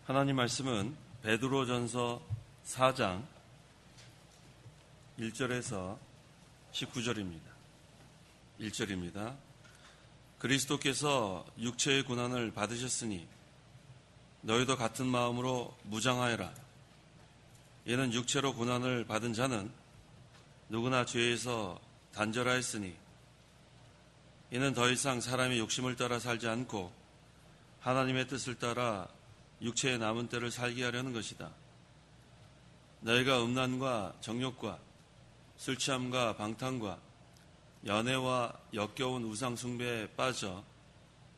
하나님 말씀은 베드로전서 4장 1절에서 19절입니다. 1절입니다. 그리스도께서 육체의 고난을 받으셨으니 너희도 같은 마음으로 무장하여라. 이는 육체로 고난을 받은 자는 누구나 죄에서 단절하였으니 이는 더 이상 사람의 욕심을 따라 살지 않고 하나님의 뜻을 따라 육체의 남은 때를 살게 하려는 것이다. 너희가 음란과 정욕과 술 취함과 방탕과 연애와 역겨운 우상 숭배에 빠져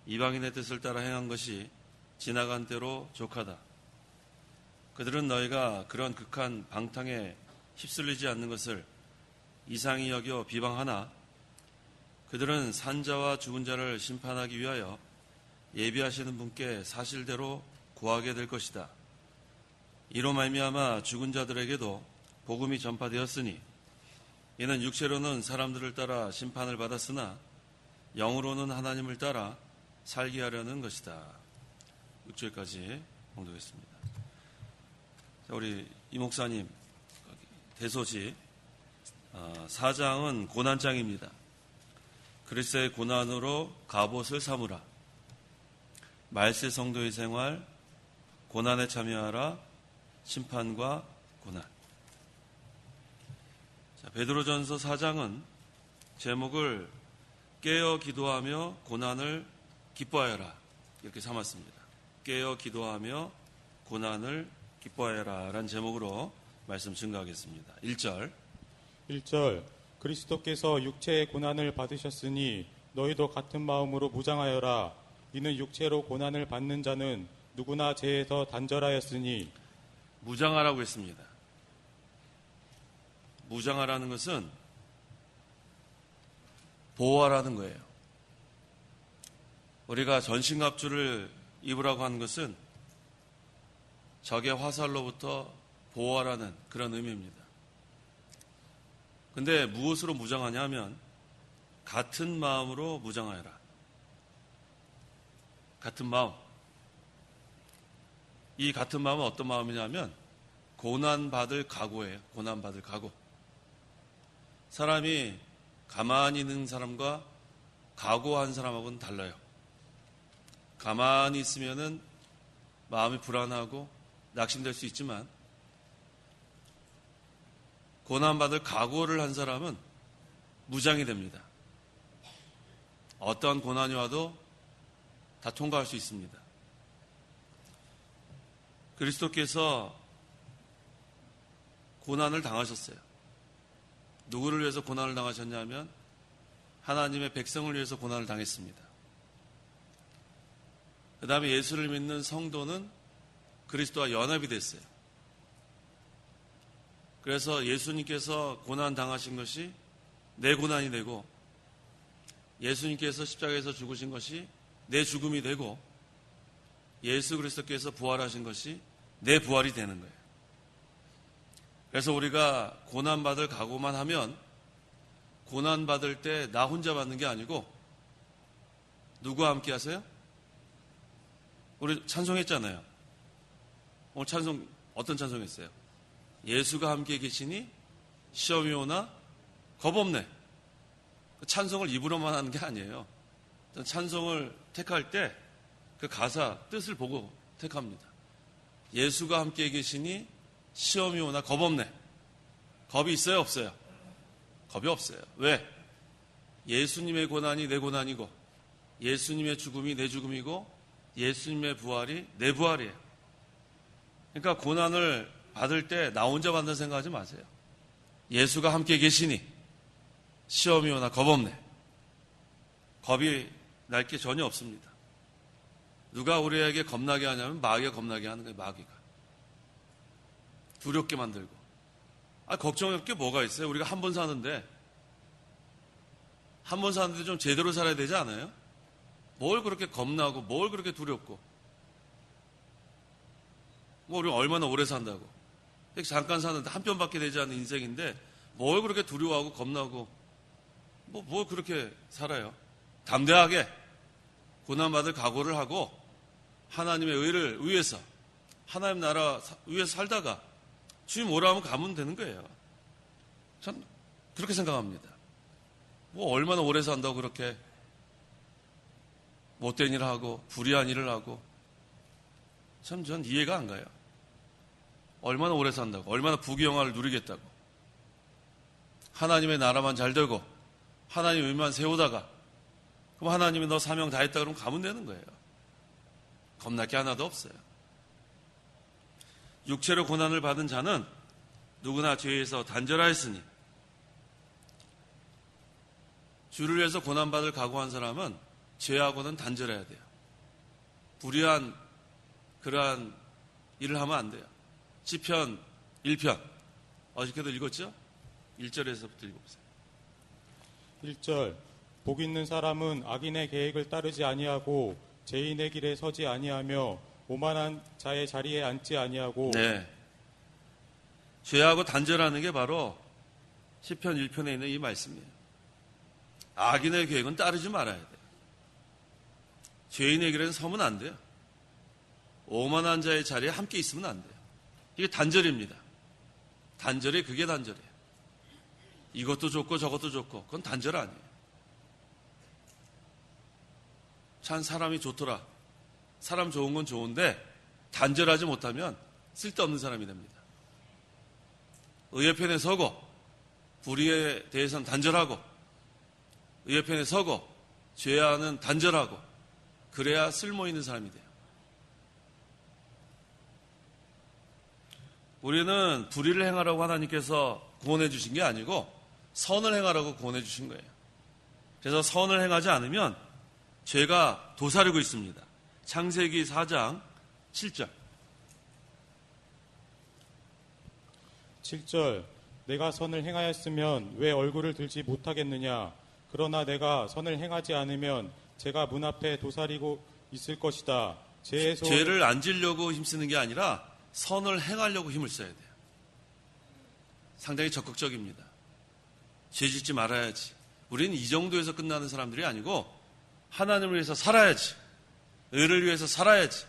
이방인의 뜻을 따라 행한 것이 지나간 때로 족하다. 그들은 너희가 그런 극한 방탕에 휩쓸리지 않는 것을 이상히 여겨 비방하나 그들은 산자와 죽은 자를 심판하기 위하여 예비하시는 분께 사실대로 구하게 될 것이다. 이로 말미암아 죽은 자들에게도 복음이 전파되었으니 이는 육체로는 사람들을 따라 심판을 받았으나 영으로는 하나님을 따라 살게 하려는 것이다. 6절까지 봉독했습니다. 우리 이 목사님 대소지 4장은 고난장입니다. 그리스도의 고난으로 갑옷을 삼으라. 말세 성도의 생활, 고난에 참여하라, 심판과 고난. 자, 베드로전서 4장은 제목을 깨어 기도하며 고난을 기뻐하여라 이렇게 삼았습니다. 깨어 기도하며 고난을 기뻐하여라 라는 제목으로 말씀 증거하겠습니다. 1절 그리스도께서 육체의 고난을 받으셨으니 너희도 같은 마음으로 무장하여라. 이는 육체로 고난을 받는 자는 누구나 죄에서 단절하였으니. 무장하라고 했습니다. 무장하라는 것은 보호하라는 거예요. 우리가 전신갑주를 입으라고 하는 것은 적의 화살로부터 보호하라는 그런 의미입니다. 근데 무엇으로 무장하냐 하면 같은 마음으로 무장하여라. 같은 마음. 이 같은 마음은 어떤 마음이냐면 고난받을 각오예요. 고난받을 각오. 사람이 가만히 있는 사람과 각오한 사람하고는 달라요. 가만히 있으면은 마음이 불안하고 낙심될 수 있지만 고난받을 각오를 한 사람은 무장이 됩니다. 어떠한 고난이 와도 다 통과할 수 있습니다. 그리스도께서 고난을 당하셨어요. 누구를 위해서 고난을 당하셨냐면 하나님의 백성을 위해서 고난을 당했습니다. 그 다음에 예수를 믿는 성도는 그리스도와 연합이 됐어요. 그래서 예수님께서 고난 당하신 것이 내 고난이 되고 예수님께서 십자가에서 죽으신 것이 내 죽음이 되고 예수 그리스도께서 부활하신 것이 내 부활이 되는 거예요. 그래서 우리가 고난받을 각오만 하면 고난받을 때 나 혼자 받는 게 아니고 누구와 함께 하세요? 우리 찬송했잖아요. 오늘 찬송 어떤 찬송했어요? 예수가 함께 계시니 시험이 오나 겁없네. 찬송을 입으로만 하는 게 아니에요. 찬송을 택할 때 그 가사 뜻을 보고 택합니다. 예수가 함께 계시니 시험이 오나 겁없네. 겁이 있어요, 없어요? 겁이 없어요. 왜? 예수님의 고난이 내 고난이고 예수님의 죽음이 내 죽음이고 예수님의 부활이 내 부활이에요. 그러니까 고난을 받을 때 나 혼자 받는 생각하지 마세요. 예수가 함께 계시니 시험이 오나 겁없네. 겁이 날 게 전혀 없습니다. 누가 우리에게 겁나게 하냐면 마귀가 겁나게 하는 거예요. 마귀가. 두렵게 만들고. 걱정할 게 뭐가 있어요? 우리가 한 번 사는데 좀 제대로 살아야 되지 않아요? 뭘 그렇게 겁나고 뭘 그렇게 두렵고 우리 얼마나 오래 산다고 잠깐 사는데 한 편밖에 되지 않는 인생인데 뭘 그렇게 두려워하고 겁나고 뭘 그렇게 살아요? 담대하게 고난받을 각오를 하고 하나님의 의를 위해서 하나님 나라 위에서 살다가 주님 오라 하면 가면 되는 거예요. 전 그렇게 생각합니다. 뭐 얼마나 오래 산다고 그렇게 못된 일을 하고 불의한 일을 하고 참 전 이해가 안 가요. 얼마나 오래 산다고, 얼마나 부귀영화를 누리겠다고. 하나님의 나라만 잘 되고 하나님 의만 세우다가 그럼 하나님이 너 사명 다 했다 그러면 가면 되는 거예요. 겁날 게 하나도 없어요. 육체로 고난을 받은 자는 누구나 죄에서 단절하였으니 주를 위해서 고난받을 각오한 사람은 죄하고는 단절해야 돼요. 불의한 그러한 일을 하면 안 돼요. 시편 1편 어저께도 읽었죠? 1절에서부터 읽어보세요. 1절 복 있는 사람은 악인의 계획을 따르지 아니하고 죄인의 길에 서지 아니하며 오만한 자의 자리에 앉지 아니하고. 네. 죄하고 단절하는 게 바로 시편 1편에 있는 이 말씀이에요. 악인의 계획은 따르지 말아야 돼요. 죄인의 길에는 서면 안 돼요. 오만한 자의 자리에 함께 있으면 안 돼요. 이게 단절입니다. 단절이 그게 단절이에요. 이것도 좋고 저것도 좋고 그건 단절 아니에요. 참 사람이 좋더라. 사람 좋은 건 좋은데 단절하지 못하면 쓸데없는 사람이 됩니다. 의의 편에 서고 불의에 대해서는 단절하고 의의 편에 서고 죄와는 단절하고 그래야 쓸모있는 사람이 돼요. 우리는 불의를 행하라고 하나님께서 구원해 주신 게 아니고 선을 행하라고 구원해 주신 거예요. 그래서 선을 행하지 않으면 죄가 도사리고 있습니다. 창세기 4장 7절. 7절 내가 선을 행하였으면 왜 얼굴을 들지 못하겠느냐. 그러나 내가 선을 행하지 않으면 제가 문 앞에 도사리고 있을 것이다. 죄를 안 지려고 힘쓰는 게 아니라 선을 행하려고 힘을 써야 돼요. 상당히 적극적입니다. 죄 짓지 말아야지. 우리는 이 정도에서 끝나는 사람들이 아니고 하나님을 위해서 살아야지. 의를 위해서 살아야지.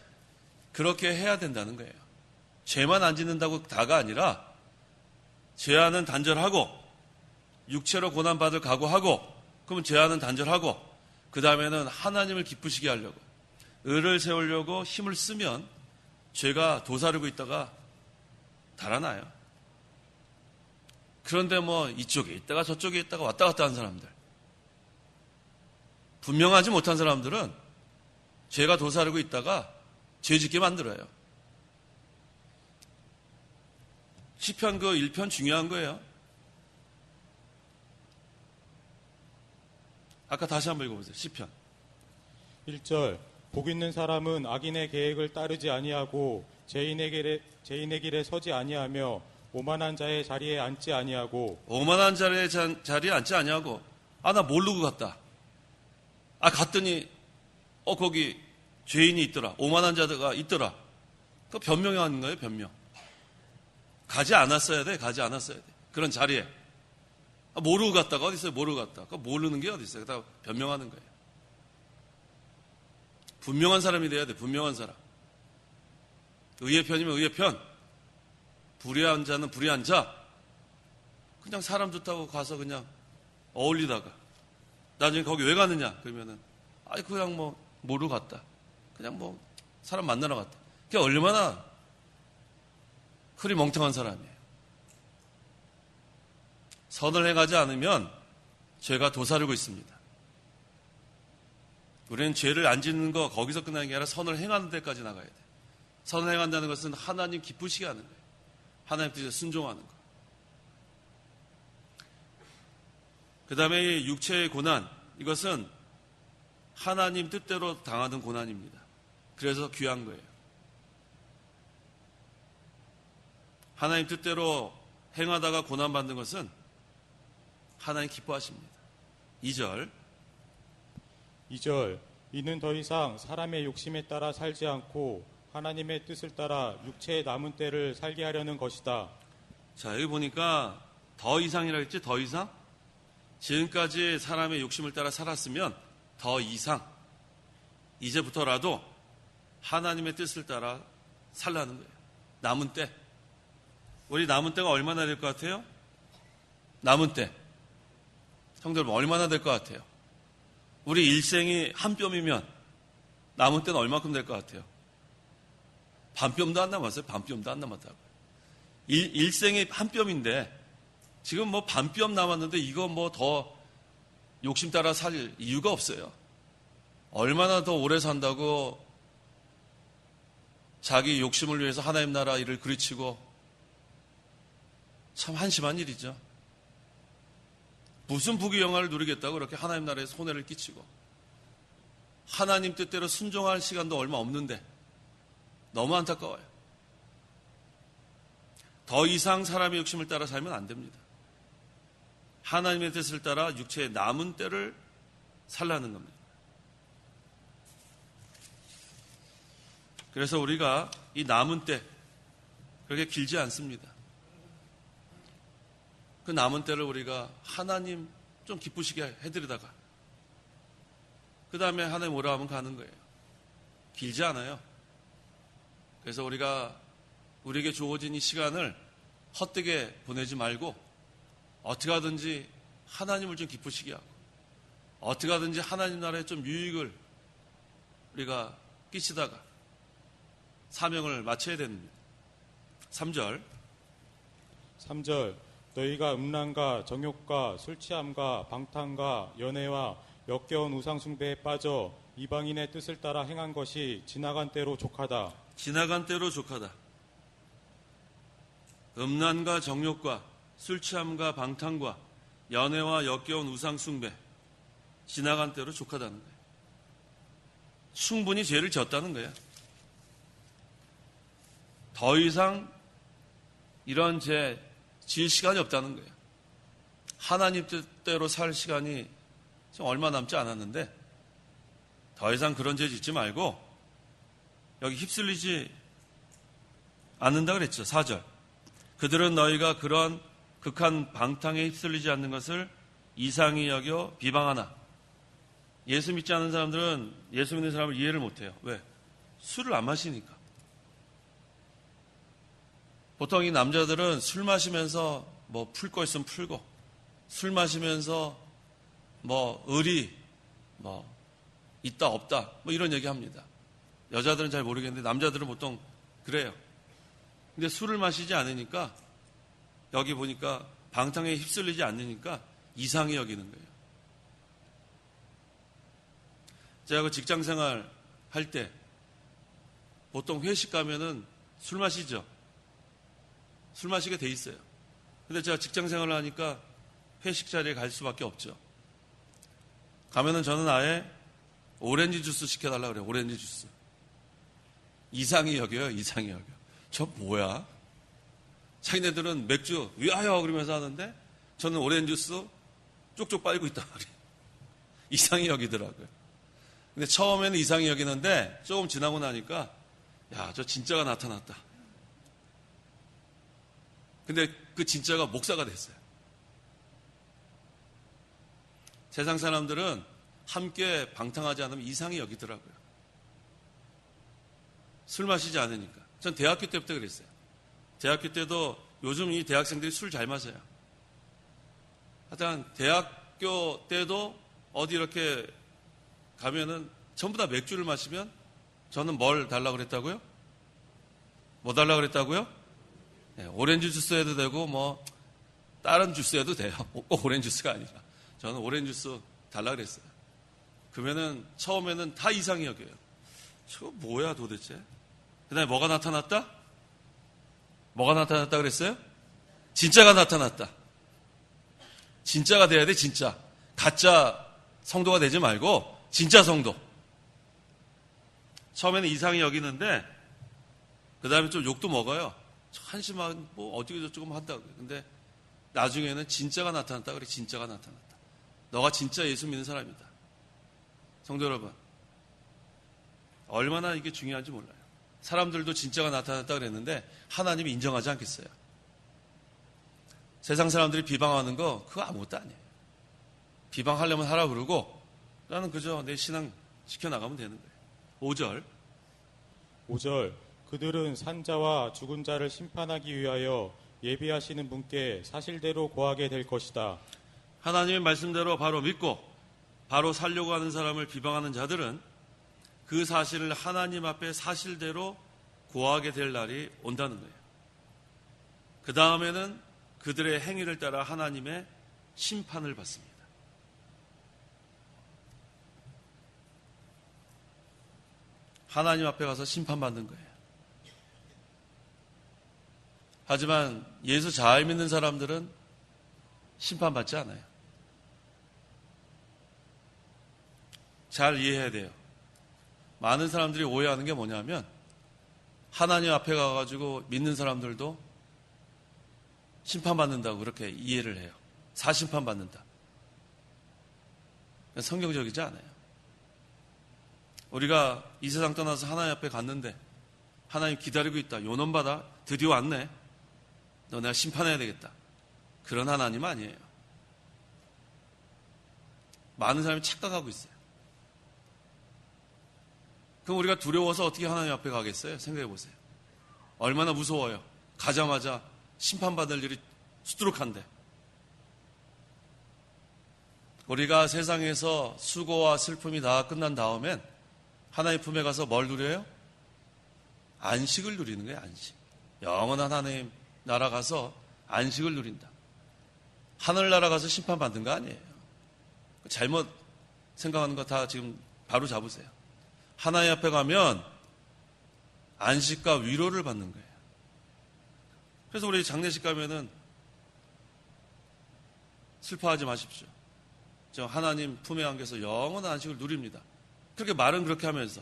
그렇게 해야 된다는 거예요. 죄만 안 짓는다고 다가 아니라 죄와는 단절하고 육체로 고난받을 각오하고 그러면 죄와는 단절하고 그 다음에는 하나님을 기쁘시게 하려고 의를 세우려고 힘을 쓰면 죄가 도사리고 있다가 달아나요. 그런데 뭐 이쪽에 있다가 저쪽에 있다가 왔다 갔다 하는 사람들, 분명하지 못한 사람들은 죄가 도사리고 있다가 죄 짓게 만들어요. 시편 그 1편 중요한 거예요. 아까 다시 한번 읽어보세요. 시편 1절 복 있는 사람은 악인의 계획을 따르지 아니하고 죄인의 길에 서지 아니하며 오만한 자의 자리에 앉지 아니하고. 오만한 자리에 앉지 아니하고 나 모르고 갔다. 갔더니 거기 죄인이 있더라. 오만한 자가 있더라. 그 변명하는 거예요. 변명. 가지 않았어야 돼. 가지 않았어야 돼. 그런 자리에. 모르고 갔다가 어디 있어요? 모르고 갔다. 그 모르는 게 어디 있어요? 다 변명하는 거예요. 분명한 사람이 돼야 돼. 분명한 사람. 의의 편이면 의의 편. 불의한 자는 불의한 자. 그냥 사람 좋다고 가서 그냥 어울리다가 나중에 거기 왜 가느냐? 그러면은 그냥 뭐 모르고 갔다. 그냥 뭐 사람 만나러 갔다. 그게 얼마나 흐리멍텅한 사람이에요. 선을 행하지 않으면 죄가 도사리고 있습니다. 우리는 죄를 안 짓는 거 거기서 끝나는 게 아니라 선을 행하는 데까지 나가야 돼요. 선을 행한다는 것은 하나님 기쁘시게 하는 거예요. 하나님 뜻에 순종하는 거. 그 다음에 육체의 고난, 이것은 하나님 뜻대로 당하는 고난입니다. 그래서 귀한 거예요. 하나님 뜻대로 행하다가 고난받는 것은 하나님 기뻐하십니다. 2절 이는 더 이상 사람의 욕심에 따라 살지 않고 하나님의 뜻을 따라 육체의 남은 때를 살게 하려는 것이다. 자, 여기 보니까 더 이상이라고 했지? 더 이상? 지금까지 사람의 욕심을 따라 살았으면 더 이상, 이제부터라도 하나님의 뜻을 따라 살라는 거예요. 남은 때. 우리 남은 때가 얼마나 될 것 같아요? 남은 때. 성도 여러분, 얼마나 될 것 같아요? 우리 일생이 한 뼘이면 남은 때는 얼마큼 될 것 같아요? 반뼘도 안 남았어요. 반뼘도 안 남았다고요. 일생이 한 뼘인데 지금 뭐 반뼘 남았는데 이거 뭐 더 욕심 따라 살 이유가 없어요. 얼마나 더 오래 산다고 자기 욕심을 위해서 하나님 나라 일을 그르치고 참 한심한 일이죠. 무슨 부귀영화를 누리겠다고 그렇게 하나님 나라에 손해를 끼치고 하나님 뜻대로 순종할 시간도 얼마 없는데 너무 안타까워요. 더 이상 사람의 욕심을 따라 살면 안 됩니다. 하나님의 뜻을 따라 육체의 남은 때를 살라는 겁니다. 그래서 우리가 이 남은 때 그렇게 길지 않습니다. 그 남은 때를 우리가 하나님 좀 기쁘시게 해드리다가 그 다음에 하나님 오라 하면 가는 거예요. 길지 않아요. 그래서 우리에게 주어진 이 시간을 헛되게 보내지 말고 어떻게 하든지 하나님을 좀 기쁘시게 하고 어떻게 하든지 하나님 나라에 좀 유익을 우리가 끼치다가 사명을 마쳐야 됩니다. 3절 너희가 음란과 정욕과 술취함과 방탕과 연애와 역겨운 우상숭배에 빠져 이방인의 뜻을 따라 행한 것이 지나간 때로 족하다. 지나간 때로 족하다. 음란과 정욕과 술취함과 방탕과 연애와 역겨운 우상숭배 지나간 때로 족하다는 거예요. 충분히 죄를 졌다는 거예요. 더 이상 이런 죄 지을 시간이 없다는 거예요. 하나님 뜻대로 살 시간이 지금 얼마 남지 않았는데 더 이상 그런 죄 짓지 말고 여기 휩쓸리지 않는다 그랬죠. 4절. 그들은 너희가 그런 극한 방탕에 휩쓸리지 않는 것을 이상히 여겨 비방하나. 예수 믿지 않는 사람들은 예수 믿는 사람을 이해를 못해요. 왜? 술을 안 마시니까. 보통 이 남자들은 술 마시면서 뭐 풀 거 있으면 풀고 술 마시면서 뭐 의리 뭐 있다 없다 뭐 이런 얘기 합니다. 여자들은 잘 모르겠는데 남자들은 보통 그래요. 근데 술을 마시지 않으니까 여기 보니까 방탕에 휩쓸리지 않으니까 이상히 여기는 거예요. 제가 그 직장 생활 할 때 보통 회식 가면은 술 마시죠. 술 마시게 돼 있어요. 근데 제가 직장 생활을 하니까 회식 자리에 갈 수밖에 없죠. 가면은 저는 아예 오렌지 주스 시켜달라고 그래요. 오렌지 주스. 이상히 여겨요. 이상히 여겨. 저 뭐야? 자기네들은 맥주 위하여 그러면서 하는데 저는 오렌지 주스 쪽쪽 빨고 있단 말이에요. 이상히 여기더라고요. 근데 처음에는 이상히 여기는데 조금 지나고 나니까 야, 저 진짜가 나타났다. 근데 그 진짜가 목사가 됐어요. 세상 사람들은 함께 방탕하지 않으면 이상히 여기더라고요. 술 마시지 않으니까. 전 대학교 때부터 그랬어요. 대학교 때도 요즘 이 대학생들이 술 잘 마셔요. 하여튼 대학교 때도 어디 이렇게 가면은 전부 다 맥주를 마시면 저는 뭘 달라고 그랬다고요? 뭐 달라고 그랬다고요? 네, 오렌지 주스 해도 되고 뭐 다른 주스 해도 돼요. 꼭 오렌지 주스가 아니라. 저는 오렌지 주스 달라고 그랬어요. 그러면은 처음에는 다 이상히 여겨요. 저거 뭐야 도대체? 그 다음에 뭐가 나타났다? 뭐가 나타났다 그랬어요? 진짜가 나타났다. 진짜가 돼야 돼, 진짜. 가짜 성도가 되지 말고 진짜 성도. 처음에는 이상히 여기는데 그 다음에 좀 욕도 먹어요. 한심한 뭐 어떻게 저쩌고 한다고. 근데 나중에는 진짜가 나타났다 그래. 진짜가 나타났다. 너가 진짜 예수 믿는 사람이다. 성도 여러분, 얼마나 이게 중요한지 몰라요. 사람들도 진짜가 나타났다 그랬는데 하나님이 인정하지 않겠어요. 세상 사람들이 비방하는 거 그거 아무것도 아니에요. 비방하려면 하라 그러고 나는 그저 내 신앙 지켜나가면 되는 거예요. 5절 그들은 산자와 죽은 자를 심판하기 위하여 예비하시는 분께 사실대로 고하게 될 것이다. 하나님의 말씀대로 바로 믿고 바로 살려고 하는 사람을 비방하는 자들은 그 사실을 하나님 앞에 사실대로 고하게 될 날이 온다는 거예요. 그 다음에는 그들의 행위를 따라 하나님의 심판을 받습니다. 하나님 앞에 가서 심판받는 거예요. 하지만 예수 잘 믿는 사람들은 심판받지 않아요. 잘 이해해야 돼요. 많은 사람들이 오해하는 게 뭐냐면 하나님 앞에 가가지고 믿는 사람들도 심판받는다고 그렇게 이해를 해요. 사심판받는다. 성경적이지 않아요. 우리가 이 세상 떠나서 하나님 앞에 갔는데 하나님 기다리고 있다. 요놈받아. 드디어 왔네. 너 내가 심판해야 되겠다. 그런 하나님 아니에요. 많은 사람이 착각하고 있어요. 그럼 우리가 두려워서 어떻게 하나님 앞에 가겠어요? 생각해 보세요. 얼마나 무서워요. 가자마자 심판받을 일이 수두룩한데. 우리가 세상에서 수고와 슬픔이 다 끝난 다음엔 하나님 품에 가서 뭘 누려요? 안식을 누리는 거예요. 안식. 영원한 하나님 나라 가서 안식을 누린다. 하늘나라 가서 심판받는 거 아니에요. 잘못 생각하는 거 다 지금 바로 잡으세요. 하나님 앞에 가면 안식과 위로를 받는 거예요. 그래서 우리 장례식 가면은 슬퍼하지 마십시오. 저 하나님 품에 안겨서 영원한 안식을 누립니다. 그렇게 말은 그렇게 하면서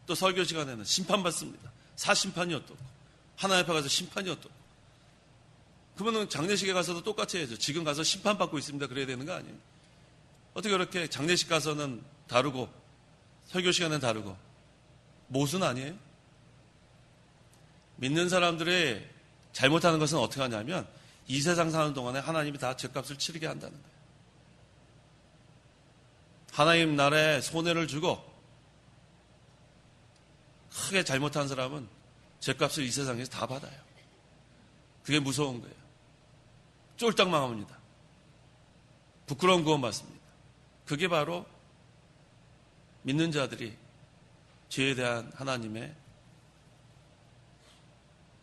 또 설교 시간에는 심판받습니다. 사심판이 어떻고 하나님 앞에 가서 심판이 어떻고. 그러면 장례식에 가서도 똑같이 해야죠. 지금 가서 심판받고 있습니다. 그래야 되는 거 아니에요. 어떻게 그렇게 장례식 가서는 다르고 설교 시간은 다르고 못은 아니에요? 믿는 사람들의 잘못하는 것은 어떻게 하냐면 이 세상 사는 동안에 하나님이 다 죗값을 치르게 한다는 거예요. 하나님 나라에 손해를 주고 크게 잘못한 사람은 죗값을 이 세상에서 다 받아요. 그게 무서운 거예요. 쫄딱 망합니다. 부끄러운 구원 받습니다. 그게 바로 믿는 자들이 죄에 대한 하나님의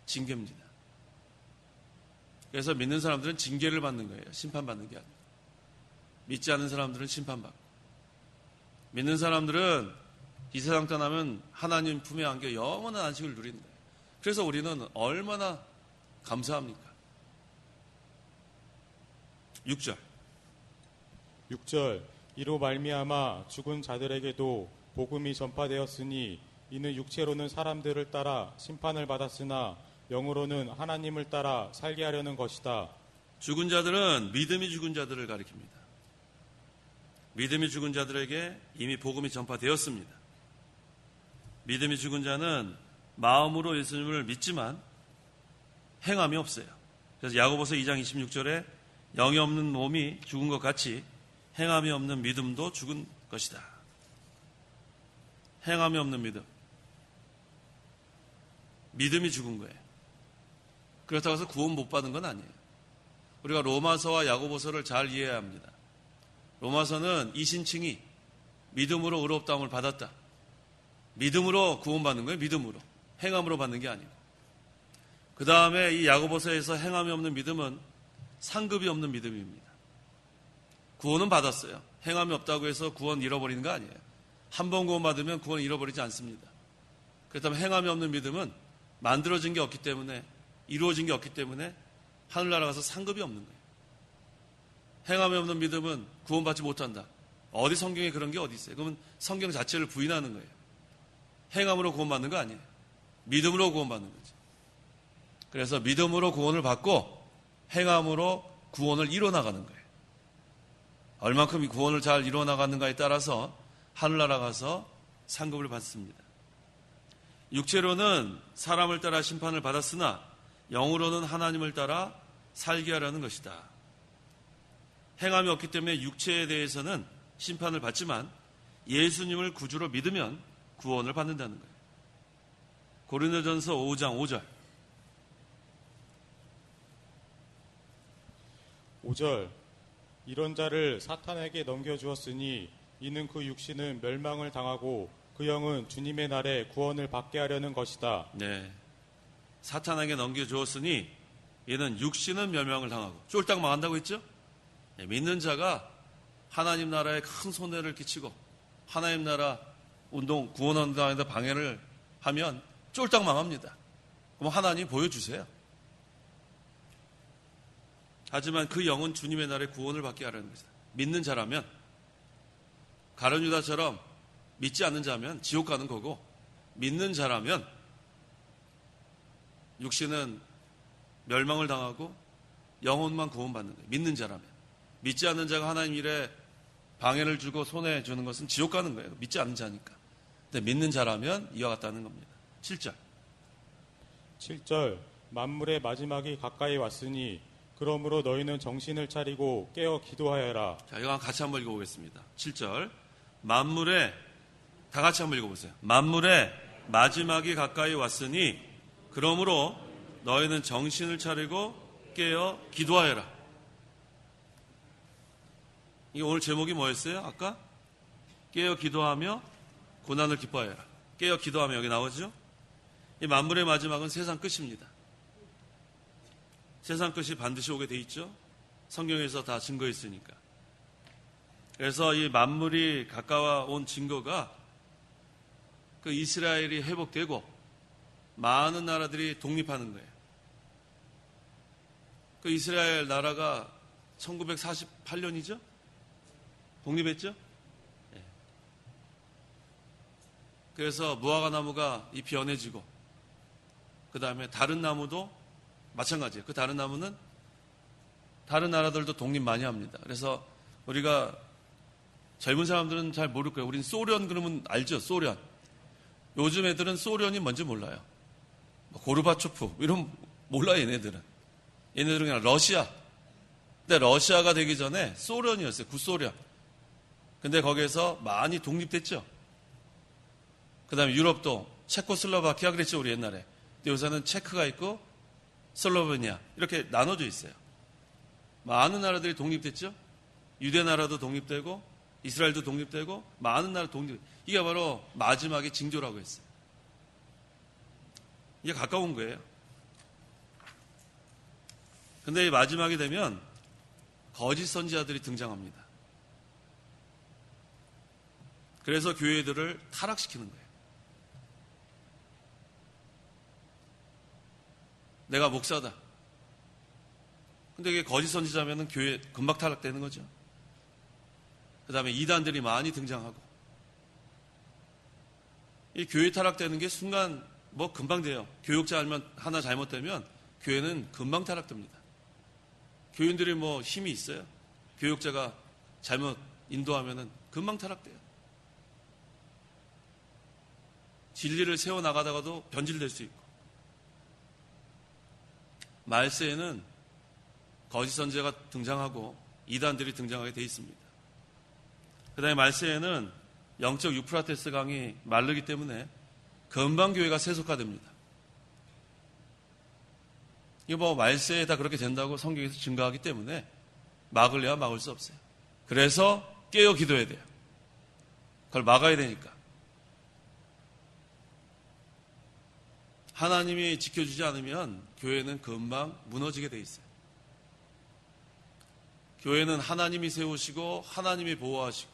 징계입니다. 그래서 믿는 사람들은 징계를 받는 거예요. 심판받는 게 아니라. 믿지 않는 사람들은 심판받고. 믿는 사람들은 이 세상 떠나면 하나님 품에 안겨 영원한 안식을 누리는 거예요. 그래서 우리는 얼마나 감사합니까? 6절. 이로 말미암아 죽은 자들에게도 복음이 전파되었으니 이는 육체로는 사람들을 따라 심판을 받았으나 영으로는 하나님을 따라 살게 하려는 것이다. 죽은 자들은 믿음이 죽은 자들을 가리킵니다. 믿음이 죽은 자들에게 이미 복음이 전파되었습니다. 믿음이 죽은 자는 마음으로 예수님을 믿지만 행함이 없어요. 그래서 야고보서 2장 26절에 영이 없는 몸이 죽은 것 같이 행함이 없는 믿음도 죽은 것이다. 행함이 없는 믿음. 믿음이 죽은 거예요. 그렇다고 해서 구원 못 받은 건 아니에요. 우리가 로마서와 야고보서를 잘 이해해야 합니다. 로마서는 이신칭이 믿음으로 의롭다함을 받았다. 믿음으로 구원받는 거예요. 믿음으로. 행함으로 받는 게 아니고. 그 다음에 이 야고보서에서 행함이 없는 믿음은 상급이 없는 믿음입니다. 구원은 받았어요. 행함이 없다고 해서 구원 잃어버리는 거 아니에요. 한 번 구원받으면 구원 잃어버리지 않습니다. 그렇다면 행함이 없는 믿음은 만들어진 게 없기 때문에, 이루어진 게 없기 때문에 하늘나라 가서 상급이 없는 거예요. 행함이 없는 믿음은 구원받지 못한다. 어디 성경에 그런 게 어디 있어요? 그러면 성경 자체를 부인하는 거예요. 행함으로 구원받는 거 아니에요. 믿음으로 구원받는 거죠. 그래서 믿음으로 구원을 받고 행함으로 구원을 이뤄나가는 거예요. 얼만큼 이 구원을 잘 이뤄나가는가에 따라서 하늘나라 가서 상급을 받습니다. 육체로는 사람을 따라 심판을 받았으나 영으로는 하나님을 따라 살게 하려는 것이다. 행함이 없기 때문에 육체에 대해서는 심판을 받지만 예수님을 구주로 믿으면 구원을 받는다는 거예요. 고린도전서 5장 5절. 5절 이런 자를 사탄에게 넘겨주었으니 이는 그 육신은 멸망을 당하고 그 영은 주님의 날에 구원을 받게 하려는 것이다. 네. 사탄에게 넘겨주었으니 이는 육신은 멸망을 당하고 쫄딱 망한다고 했죠? 네, 믿는 자가 하나님 나라에 큰 손해를 끼치고 하나님 나라 운동 구원운동에다 방해를 하면 쫄딱 망합니다. 그럼 하나님 보여주세요. 하지만 그 영은 주님의 날에 구원을 받게 하려는 것이다. 믿는 자라면 가룟 유다처럼 믿지 않는 자면 지옥 가는 거고, 믿는 자라면 육신은 멸망을 당하고 영혼만 구원받는 거예요. 믿는 자라면. 믿지 않는 자가 하나님 일에 방해를 주고 손해 주는 것은 지옥 가는 거예요. 믿지 않는 자니까. 근데 믿는 자라면 이와 같다는 겁니다. 7절. 7절 만물의 마지막이 가까이 왔으니 그러므로 너희는 정신을 차리고 깨어 기도하여라. 자, 이거 같이 한번 읽어보겠습니다. 7절. 만물의, 다 같이 한번 읽어보세요. 만물의 마지막이 가까이 왔으니 그러므로 너희는 정신을 차리고 깨어 기도하여라. 이 오늘 제목이 뭐였어요? 아까? 깨어 기도하며 고난을 기뻐하여라. 깨어 기도하며 여기 나오죠? 이 만물의 마지막은 세상 끝입니다. 세상 끝이 반드시 오게 돼 있죠? 성경에서 다 증거했으니까. 그래서 이 만물이 가까워온 증거가 그 이스라엘이 회복되고 많은 나라들이 독립하는 거예요. 그 이스라엘 나라가 1948년이죠? 독립했죠? 네. 그래서 무화과 나무가 잎이 연해지고 그 다음에 다른 나무도 마찬가지예요. 그 다른 나무는 다른 나라들도 독립 많이 합니다. 그래서 우리가 젊은 사람들은 잘 모를 거예요. 우린 소련 그러면 알죠? 소련. 요즘 애들은 소련이 뭔지 몰라요. 고르바초프 이런 몰라요. 얘네들은 그냥 러시아. 근데 러시아가 되기 전에 소련이었어요. 구소련. 근데 거기에서 많이 독립됐죠. 그 다음에 유럽도 체코슬로바키아 그랬죠. 우리 옛날에. 근데 요새는 체크가 있고 슬로베니아 이렇게 나눠져 있어요. 많은 나라들이 독립됐죠. 유대 나라도 독립되고 이스라엘도 독립되고 많은 나라 독립. 이게 바로 마지막의 징조라고 했어요. 이게 가까운 거예요. 근데 이 마지막이 되면 거짓 선지자들이 등장합니다. 그래서 교회들을 타락시키는 거예요. 내가 목사다. 근데 이게 거짓 선지자면은 교회 금방 타락되는 거죠. 그 다음에 이단들이 많이 등장하고. 이 교회 타락되는 게 순간 뭐 금방 돼요. 교육자 하나 잘못되면 교회는 금방 타락됩니다. 교인들이 뭐 힘이 있어요. 교육자가 잘못 인도하면은 금방 타락돼요. 진리를 세워나가다가도 변질될 수 있고. 말세에는 거짓 선지자가 등장하고 이단들이 등장하게 돼 있습니다. 그 다음에 말세에는 영적 유프라테스 강이 마르기 때문에 금방 교회가 세속화됩니다. 이거 뭐 말세에 다 그렇게 된다고 성경에서 증거하기 때문에 막으려야 막을 수 없어요. 그래서 깨어 기도해야 돼요. 그걸 막아야 되니까. 하나님이 지켜주지 않으면 교회는 금방 무너지게 돼 있어요. 교회는 하나님이 세우시고 하나님이 보호하시고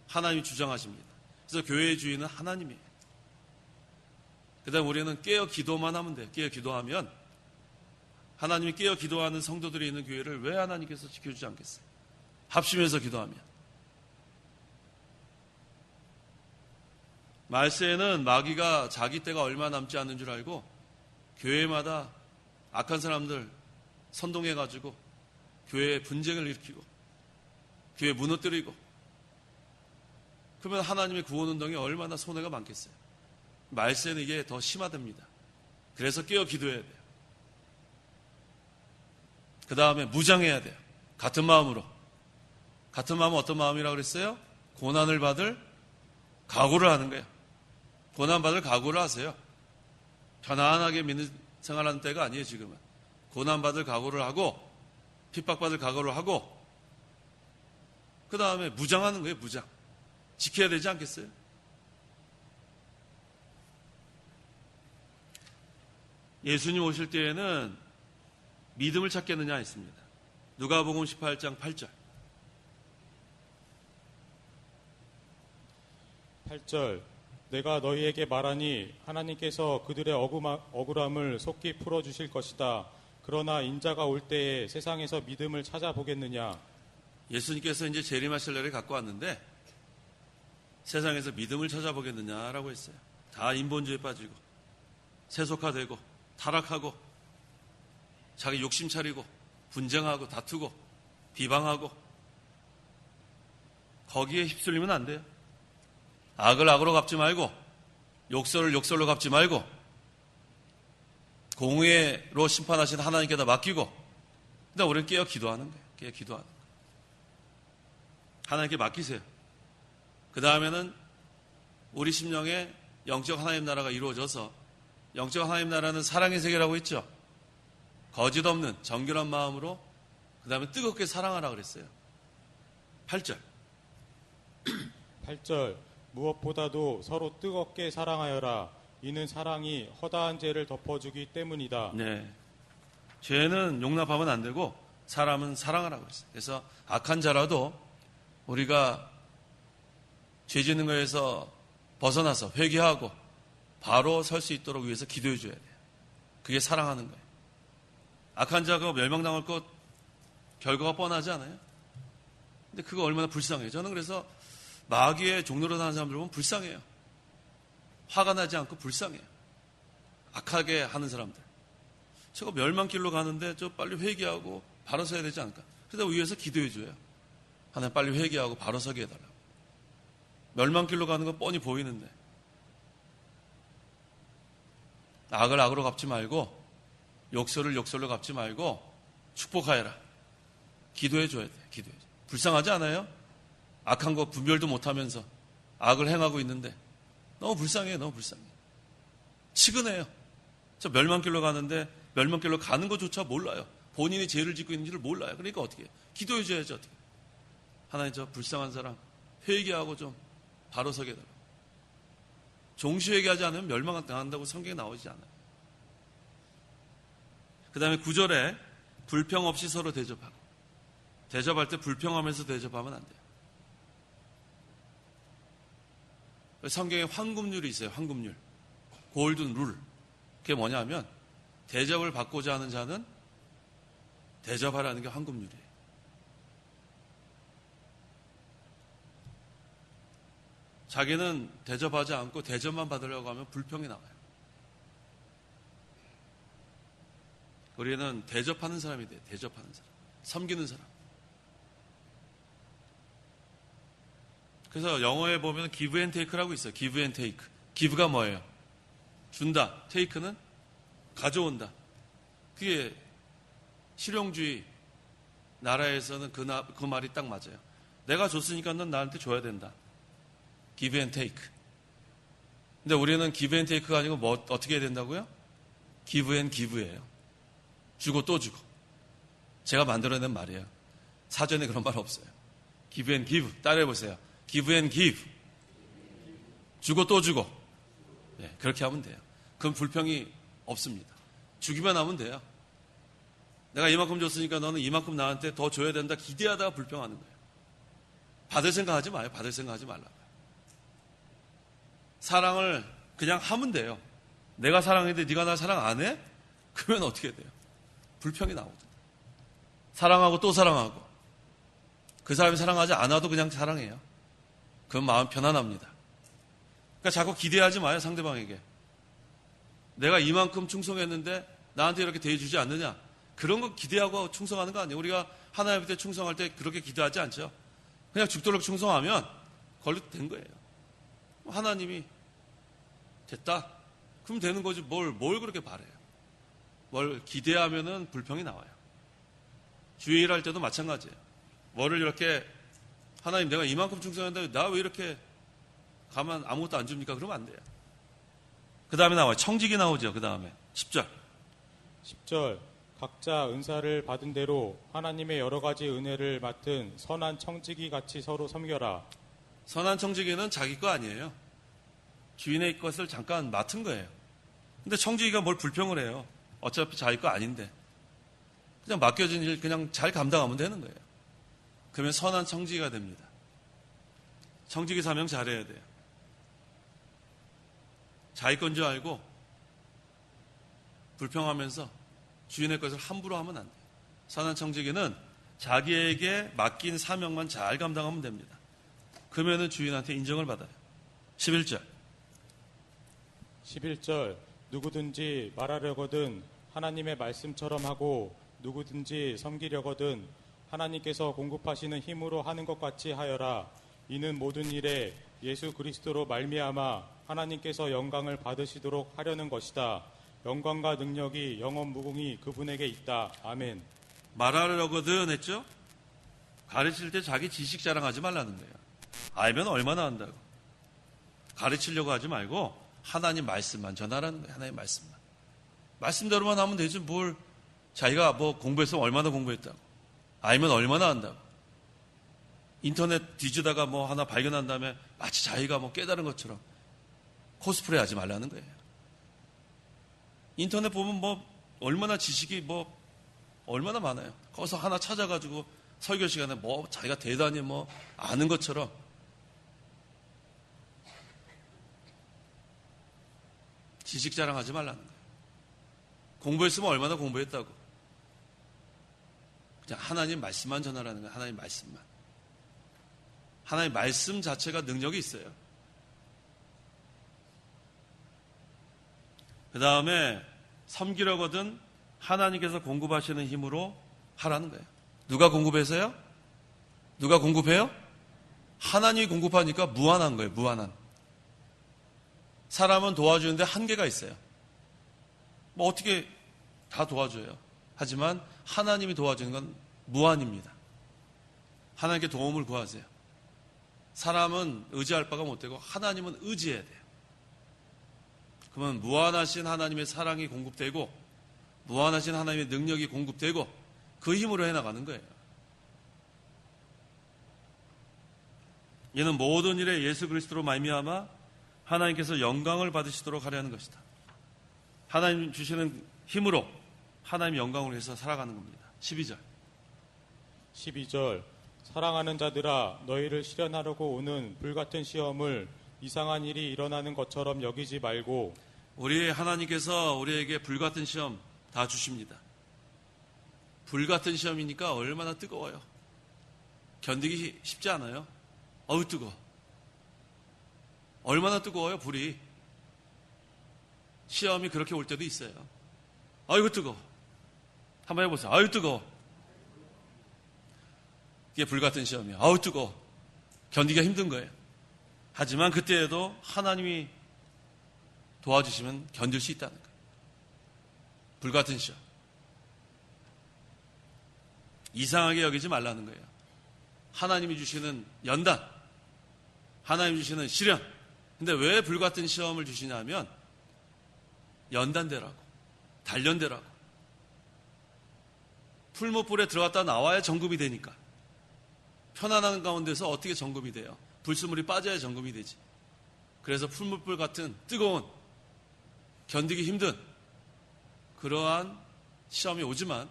하나님이 주장하십니다. 그래서 교회의 주인은 하나님이에요. 그 다음 우리는 깨어 기도만 하면 돼요. 깨어 기도하면 하나님이 깨어 기도하는 성도들이 있는 교회를 왜 하나님께서 지켜주지 않겠어요? 합심해서 기도하면. 말세에는 마귀가 자기 때가 얼마 남지 않는 줄 알고 교회마다 악한 사람들 선동해가지고 교회에 분쟁을 일으키고 교회 무너뜨리고 그러면 하나님의 구원운동에 얼마나 손해가 많겠어요. 말세는 이게 더 심화됩니다. 그래서 깨어 기도해야 돼요. 그 다음에 무장해야 돼요. 같은 마음으로. 같은 마음은 어떤 마음이라고 그랬어요? 고난을 받을 각오를 하는 거예요. 고난받을 각오를 하세요. 편안하게 믿는 생활하는 때가 아니에요. 지금은 고난받을 각오를 하고 핍박받을 각오를 하고 그 다음에 무장하는 거예요. 무장. 지켜야 되지 않겠어요? 예수님 오실 때에는 믿음을 찾겠느냐 했습니다. 누가복음 18장 8절. 8절 내가 너희에게 말하니 하나님께서 그들의 억울함을 속히 풀어주실 것이다. 그러나 인자가 올 때에 세상에서 믿음을 찾아보겠느냐. 예수님께서 이제 재림하실 날을 갖고 왔는데 세상에서 믿음을 찾아보겠느냐라고 했어요. 다 인본주의에 빠지고 세속화되고 타락하고 자기 욕심 차리고 분쟁하고 다투고 비방하고 거기에 휩쓸리면 안 돼요. 악을 악으로 갚지 말고 욕설을 욕설로 갚지 말고 공의로 심판하신 하나님께다 맡기고 그다음 우리는 깨어 기도하는 거예요. 깨어 기도하는 거예요. 하나님께 맡기세요. 그 다음에는 우리 심령에 영적 하나님 나라가 이루어져서 영적 하나님 나라는 사랑의 세계라고 했죠. 거짓 없는 정결한 마음으로 그 다음에 뜨겁게 사랑하라 그랬어요. 8절 8절 무엇보다도 서로 뜨겁게 사랑하여라. 이는 사랑이 허다한 죄를 덮어주기 때문이다. 네, 죄는 용납하면 안 되고 사람은 사랑하라고 했어요. 그래서 악한 자라도 우리가 죄 짓는 거에서 벗어나서 회개하고 바로 설 수 있도록 위해서 기도해 줘야 돼요. 그게 사랑하는 거예요. 악한 자가 멸망당할 것 결과가 뻔하지 않아요? 근데 그거 얼마나 불쌍해요. 저는 그래서 마귀의 종로로 사는 사람들 보면 불쌍해요. 화가 나지 않고 불쌍해요. 악하게 하는 사람들. 저거 멸망길로 가는데 저 빨리 회개하고 바로 서야 되지 않을까? 그래서 위에서 기도해 줘요. 하나님 빨리 회개하고 바로 서게 해달라고. 멸망길로 가는 건 뻔히 보이는데 악을 악으로 갚지 말고 욕설을 욕설로 갚지 말고 축복하여라. 기도해 줘야 돼. 기도해 줘. 불쌍하지 않아요? 악한 거 분별도 못하면서 악을 행하고 있는데 너무 불쌍해요. 너무 불쌍해요. 치근해요. 저 멸망길로 가는데 멸망길로 가는 것조차 몰라요. 본인이 죄를 짓고 있는지를 몰라요. 그러니까 어떻게 해요? 기도해 줘야지 어떻게 해요? 하나님 저 불쌍한 사람 회개하고 좀 바로 서게 해달라고. 종시 회개하지 않으면 멸망 당한다고 성경에 나오지 않아요. 그 다음에 9절에 불평 없이 서로 대접하고 대접할 때 불평하면서 대접하면 안 돼요. 성경에 황금률이 있어요. 황금률. 골든 룰. 그게 뭐냐면 대접을 받고자 하는 자는 대접하라는 게 황금률이에요. 자기는 대접하지 않고 대접만 받으려고 하면 불평이 나와요. 우리는 대접하는 사람이 돼요. 대접하는 사람. 섬기는 사람. 그래서 영어에 보면 give and take라고 있어요. give and take. give가 뭐예요? 준다. take는 가져온다. 그게 실용주의 나라에서는 그 말이 딱 맞아요. 내가 줬으니까 넌 나한테 줘야 된다. give and take. 근데 우리는 give and take가 아니고 뭐 어떻게 해야 된다고요? give and give예요. 주고 또 주고. 제가 만들어낸 말이에요. 사전에 그런 말 없어요. give and give. 따라해보세요. give and give. 주고 또 주고. 네, 그렇게 하면 돼요. 그럼 불평이 없습니다. 주기만 하면 돼요. 내가 이만큼 줬으니까 너는 이만큼 나한테 더 줘야 된다 기대하다가 불평하는 거예요. 받을 생각하지 마요. 받을 생각하지 말라고요. 사랑을 그냥 하면 돼요. 내가 사랑했는데 네가 날 사랑 안 해? 그러면 어떻게 돼요? 불평이 나오죠. 사랑하고 또 사랑하고 그 사람이 사랑하지 않아도 그냥 사랑해요. 그럼 마음 편안합니다. 그러니까 자꾸 기대하지 마요. 상대방에게. 내가 이만큼 충성했는데 나한테 이렇게 대해주지 않느냐. 그런 거 기대하고 충성하는 거 아니에요. 우리가 하나님한테 충성할 때 그렇게 기도하지 않죠. 그냥 죽도록 충성하면 걸려도 된 거예요. 하나님이 됐다. 그럼 되는 거지. 뭘 그렇게 바래요. 뭘 기대하면은 불평이 나와요. 주일 할 때도 마찬가지예요. 뭐를 이렇게 하나님 내가 이만큼 충성했는데 나 왜 이렇게 가만 아무것도 안 줍니까? 그러면 안 돼요. 그 다음에 나와요. 청직이 나오죠. 그 다음에 10절. 10절 각자 은사를 받은 대로 하나님의 여러 가지 은혜를 맡은 선한 청지기 같이 서로 섬겨라. 선한 청지기는 자기 거 아니에요. 주인의 것을 잠깐 맡은 거예요. 근데 청지기가 뭘 불평을 해요. 어차피 자기 거 아닌데. 그냥 맡겨진 일 그냥 잘 감당하면 되는 거예요. 그러면 선한 청지기가 됩니다. 청지기 사명 잘해야 돼요. 자기 건 줄 알고 불평하면서 주인의 것을 함부로 하면 안 돼요. 선한 청지기는 자기에게 맡긴 사명만 잘 감당하면 됩니다. 그러면 주인한테 인정을 받아요. 11절. 11절 누구든지 말하려거든 하나님의 말씀처럼 하고 누구든지 섬기려거든 하나님께서 공급하시는 힘으로 하는 것 같이 하여라. 이는 모든 일에 예수 그리스도로 말미암아 하나님께서 영광을 받으시도록 하려는 것이다. 영광과 능력이 영원 무궁히 그분에게 있다. 아멘. 말하려거든 했죠? 가르칠 때 자기 지식 자랑하지 말라는 거예요. 알면 얼마나 안다고. 가르치려고 하지 말고 하나님 말씀만 전하라는 거예요. 하나님 말씀만. 말씀대로만 하면 되지 뭘 자기가 뭐 공부했으면 얼마나 공부했다고. 알면 얼마나 안다고. 인터넷 뒤지다가 뭐 하나 발견한 다음에 마치 자기가 뭐 깨달은 것처럼 코스프레 하지 말라는 거예요. 인터넷 보면 뭐 얼마나 지식이 뭐 얼마나 많아요. 거기서 하나 찾아가지고 설교 시간에 뭐 자기가 대단히 뭐 아는 것처럼 지식 자랑하지 말라는 거예요. 공부했으면 얼마나 공부했다고. 그냥 하나님 말씀만 전하라는 거예요. 하나님 말씀만. 하나님 말씀 자체가 능력이 있어요. 그 다음에 섬기려거든 하나님께서 공급하시는 힘으로 하라는 거예요. 누가 공급해서요? 누가 공급해요? 하나님이 공급하니까 무한한 거예요. 무한한. 사람은 도와주는데 한계가 있어요. 뭐 어떻게 다 도와줘요. 하지만 하나님이 도와주는 건 무한입니다. 하나님께 도움을 구하세요. 사람은 의지할 바가 못 되고 하나님은 의지해야 돼요. 그러면 무한하신 하나님의 사랑이 공급되고 무한하신 하나님의 능력이 공급되고 그 힘으로 해나가는 거예요. 이는 모든 일에 예수 그리스도로 말미암아 하나님께서 영광을 받으시도록 하려는 것이다. 하나님 주시는 힘으로 하나님 영광을 위해서 살아가는 겁니다. 12절. 12절 사랑하는 자들아 너희를 시련하려고 오는 불같은 시험을 이상한 일이 일어나는 것처럼 여기지 말고. 우리 하나님께서 우리에게 불같은 시험 다 주십니다. 불같은 시험이니까 얼마나 뜨거워요. 견디기 쉽지 않아요. 어우 뜨거워. 얼마나 뜨거워요 불이. 시험이 그렇게 올 때도 있어요. 아이고 뜨거워. 한번 해보세요. 아유 뜨거워. 이게 불같은 시험이에요. 아우 뜨거워. 견디기가 힘든 거예요. 하지만 그때에도 하나님이 도와주시면 견딜 수 있다는 거예요. 불같은 시험. 이상하게 여기지 말라는 거예요. 하나님이 주시는 연단, 하나님이 주시는 시련. 근데 왜 불같은 시험을 주시냐면 연단되라고, 단련되라고. 풀무불에 들어갔다 나와야 점검이 되니까. 편안한 가운데서 어떻게 점검이 돼요? 불순물이 빠져야 점검이 되지. 그래서 풀무불 같은 뜨거운, 견디기 힘든 그러한 시험이 오지만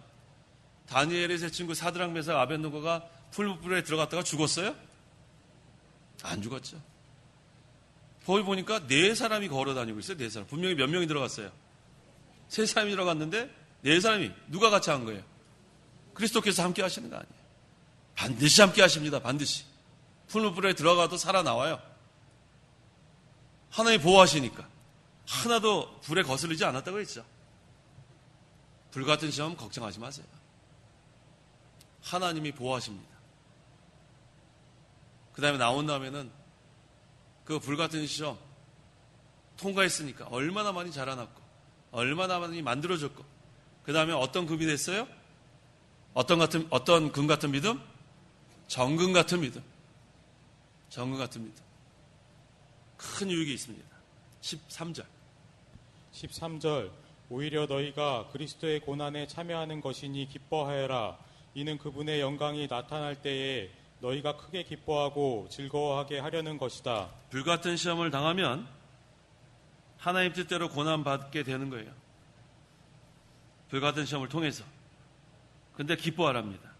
다니엘의 세 친구 사드락 메삭 아벳느고가 풀무불에 들어갔다가 죽었어요? 안 죽었죠. 거기 보니까 4사람이 걸어 다니고 있어요. 4사람. 분명히 몇 명이 들어갔어요. 3사람이 들어갔는데 4사람이 누가 같이 한 거예요? 그리스도께서 함께 하시는 거 아니에요. 반드시 함께 하십니다. 반드시. 풀무불에 들어가도 살아나와요. 하나님 보호하시니까. 하나도 불에 거슬리지 않았다고 했죠. 불같은 시험 걱정하지 마세요. 하나님이 보호하십니다. 그 다음에 나온 다음에는 그 불같은 시험 통과했으니까 얼마나 많이 자라났고 얼마나 많이 만들어졌고 그 다음에 어떤 금이 됐어요? 어떤 금 같은 믿음? 정금 같은 믿음. 정금 같은 믿음. 큰 유익이 있습니다. 13절. 13절 오히려 너희가 그리스도의 고난에 참여하는 것이니 기뻐하여라. 이는 그분의 영광이 나타날 때에 너희가 크게 기뻐하고 즐거워하게 하려는 것이다. 불같은 시험을 당하면 하나님 뜻대로 고난받게 되는 거예요. 불같은 시험을 통해서. 근데 기뻐하랍니다.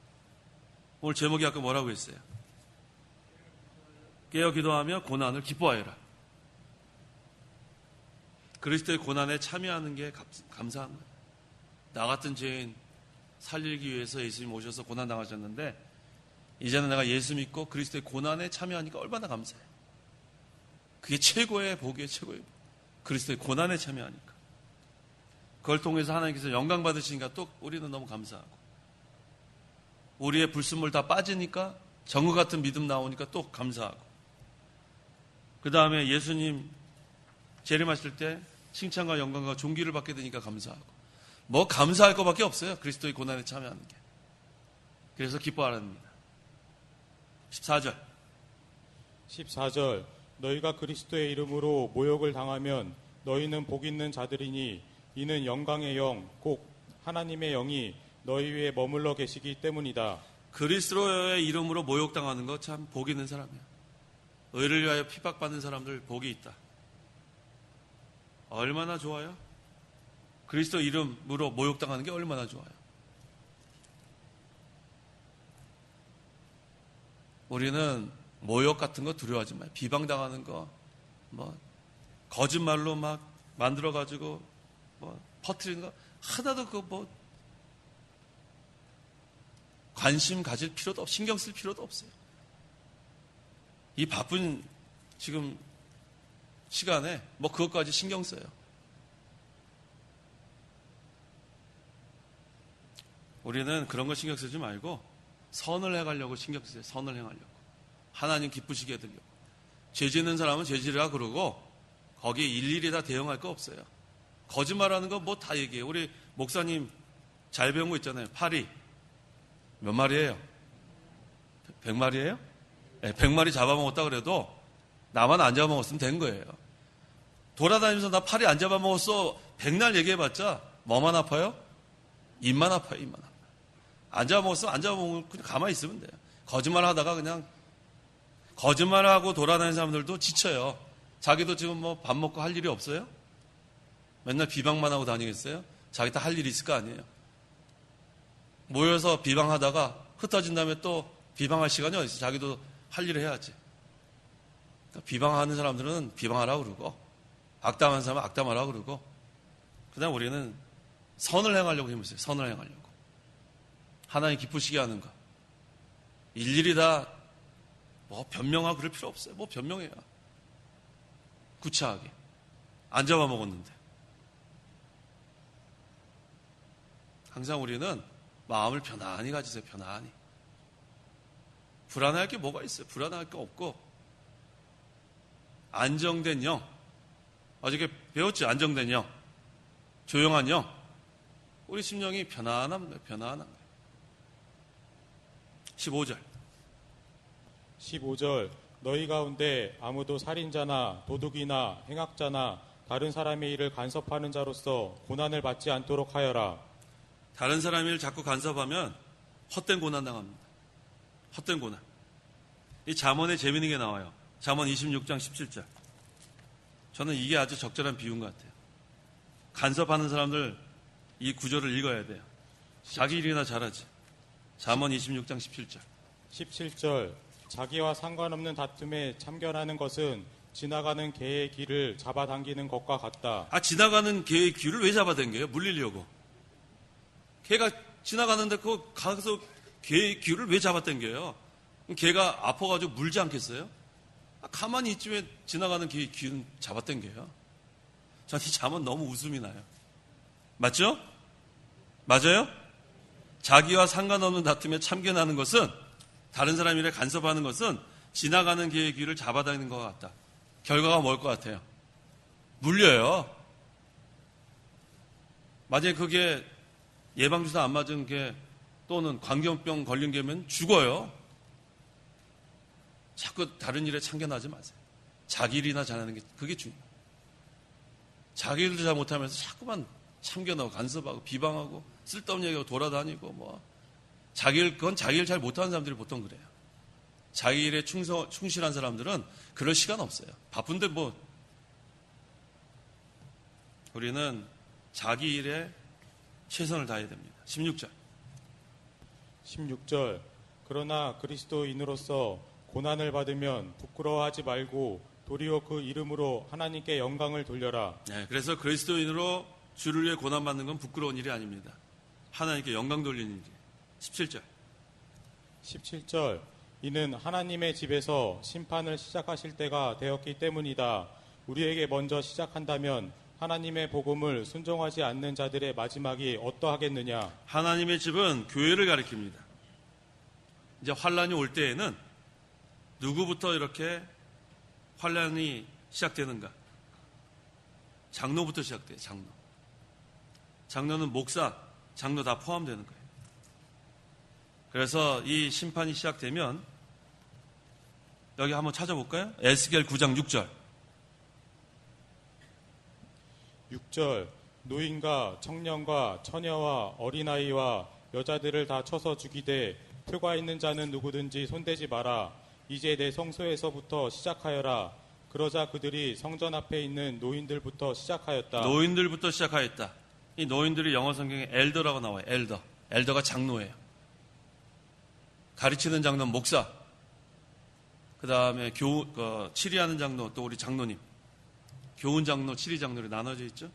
오늘 제목이 아까 뭐라고 했어요? 깨어 기도하며 고난을 기뻐하여라. 그리스도의 고난에 참여하는 게 감사한 거예요. 나 같은 죄인 살리기 위해서 예수님 오셔서 고난 당하셨는데 이제는 내가 예수 믿고 그리스도의 고난에 참여하니까 얼마나 감사해요. 그게 최고의 복이에요. 최고의 복. 그리스도의 고난에 참여하니까. 그걸 통해서 하나님께서 영광 받으시니까 또 우리는 너무 감사하고, 우리의 불순물 다 빠지니까 정우 같은 믿음 나오니까 또 감사하고, 그 다음에 예수님 재림하실 때 칭찬과 영광과 존귀를 받게 되니까 감사하고, 뭐 감사할 것밖에 없어요. 그리스도의 고난에 참여하는 게. 그래서 기뻐하랍니다. 14절 너희가 그리스도의 이름으로 모욕을 당하면 너희는 복 있는 자들이니 이는 영광의 영 곧 하나님의 영이 너희 위에 머물러 계시기 때문이다. 그리스도의 이름으로 모욕당하는 거 참 복 있는 사람이야. 의를 위하여 핍박받는 사람들 복이 있다. 얼마나 좋아요? 그리스도 이름으로 모욕당하는 게 얼마나 좋아요? 우리는 모욕 같은 거 두려워하지 마요. 비방당하는 거, 뭐 거짓말로 막 만들어가지고 뭐 퍼뜨리는 거 하나도 관심 가질 필요도 없고 신경 쓸 필요도 없어요. 이 바쁜 지금 시간에 뭐 그것까지 신경 써요. 우리는 그런 거 신경 쓰지 말고 선을 해가려고 신경 쓰세요. 선을 행하려고. 하나님 기쁘시게 해드리려고. 죄 짓는 사람은 죄 지으라 그러고 거기에 일일이 다 대응할 거 없어요. 거짓말하는 거 뭐 다 얘기해요. 우리 목사님 잘 배운 거 있잖아요. 파리 몇 마리예요? 100마리예요? 네, 100마리 잡아먹었다 그래도 나만 안 잡아먹었으면 된 거예요. 돌아다니면서 나 파리 안 잡아먹었어 100날 얘기해봤자 뭐만 아파요? 입만 아파요. 입만 아파요. 안 잡아먹었으면 안 잡아먹으면 그냥 가만히 있으면 돼요. 거짓말 하다가 그냥 거짓말하고 돌아다니는 사람들도 지쳐요. 자기도 지금 뭐 밥 먹고 할 일이 없어요? 맨날 비방만 하고 다니겠어요? 자기 다 할 일이 있을 거 아니에요. 모여서 비방하다가 흩어진 다음에 또 비방할 시간이 어디 있어요? 자기도 할 일을 해야지. 그러니까 비방하는 사람들은 비방하라고 그러고 악담하는 사람은 악담하라고 그러고 그다음 우리는 선을 행하려고 힘을 써요. 선을 행하려고. 하나님 기쁘시게 하는 거. 일일이 다 뭐 변명하고 그럴 필요 없어요. 뭐 변명해요. 구차하게. 안 잡아먹었는데. 항상 우리는 마음을 편안히 가지세요. 편안히. 불안할 게 뭐가 있어요? 불안할 게 없고 안정된 영. 어저께 배웠지? 안정된 영. 조용한 영. 우리 심령이 편안한 거예요. 편안한 거예요. 15절 너희 가운데 아무도 살인자나 도둑이나 행악자나 다른 사람의 일을 간섭하는 자로서 고난을 받지 않도록 하여라. 다른 사람의 일을 자꾸 간섭하면 헛된 고난 당합니다. 헛된 고난. 이 잠언에 재미있는 게 나와요. 잠언 26장 17절. 저는 이게 아주 적절한 비유인 것 같아요. 간섭하는 사람들 이 구절을 읽어야 돼요. 자기 일이나 잘하지. 잠언 26장 17절. 17절 자기와 상관없는 다툼에 참견하는 것은 지나가는 개의 귀를 잡아당기는 것과 같다. 지나가는 개의 귀를 왜 잡아당겨요? 물리려고. 개가 지나가는데 그거 가서 개의 귀를 왜 잡아당겨요? 개가 아파가지고 물지 않겠어요? 가만히 있지 왜 지나가는 개의 귀는 잡아당겨요? 전 이 잠은 너무 웃음이 나요. 맞죠? 맞아요? 자기와 상관없는 다툼에 참견하는 것은 다른 사람 일에 간섭하는 것은 지나가는 개의 귀를 잡아당기는 것 같다. 결과가 뭘 것 같아요? 물려요. 만약에 그게 예방주사 안 맞은 개 또는 광견병 걸린 개면 죽어요. 자꾸 다른 일에 참견하지 마세요. 자기 일이나 잘하는 게 그게 중요해요. 자기 일도 잘 못하면서 자꾸만 참견하고 간섭하고 비방하고 쓸데없는 얘기하고 돌아다니고 뭐 그건 자기 일 잘 못하는 사람들이 보통 그래요. 자기 일에 충실한 사람들은 그럴 시간 없어요. 바쁜데 뭐 우리는 자기 일에 최선을 다해야 됩니다. 16절. 그러나 그리스도인으로서 고난을 받으면 부끄러워하지 말고 도리어 그 이름으로 하나님께 영광을 돌려라. 네, 그래서 그리스도인으로 주를 위해 고난받는 건 부끄러운 일이 아닙니다. 하나님께 영광 돌리는 일. 17절. 이는 하나님의 집에서 심판을 시작하실 때가 되었기 때문이다. 우리에게 먼저 시작한다면 하나님의 복음을 순종하지 않는 자들의 마지막이 어떠하겠느냐. 하나님의 집은 교회를 가리킵니다. 이제 환란이 올 때에는 누구부터 이렇게 환란이 시작되는가? 장로부터 시작돼요. 장로는 목사, 장로 다 포함되는 거예요. 그래서 이 심판이 시작되면 여기 한번 찾아볼까요? 에스겔 9장 6절. 6절. 노인과 청년과 처녀와 어린아이와 여자들을 다 쳐서 죽이되 표가 있는 자는 누구든지 손대지 마라. 이제 내 성소에서부터 시작하여라. 그러자 그들이 성전 앞에 있는 노인들부터 시작하였다. 노인들부터 시작하였다. 이 노인들이 영어 성경에 엘더라고 나와요. 엘더가 장로예요. 가르치는 장로는 목사. 그 다음에 치리하는 장로, 또 우리 장로님. 교훈 장로, 치리 장로로 나눠져 있죠.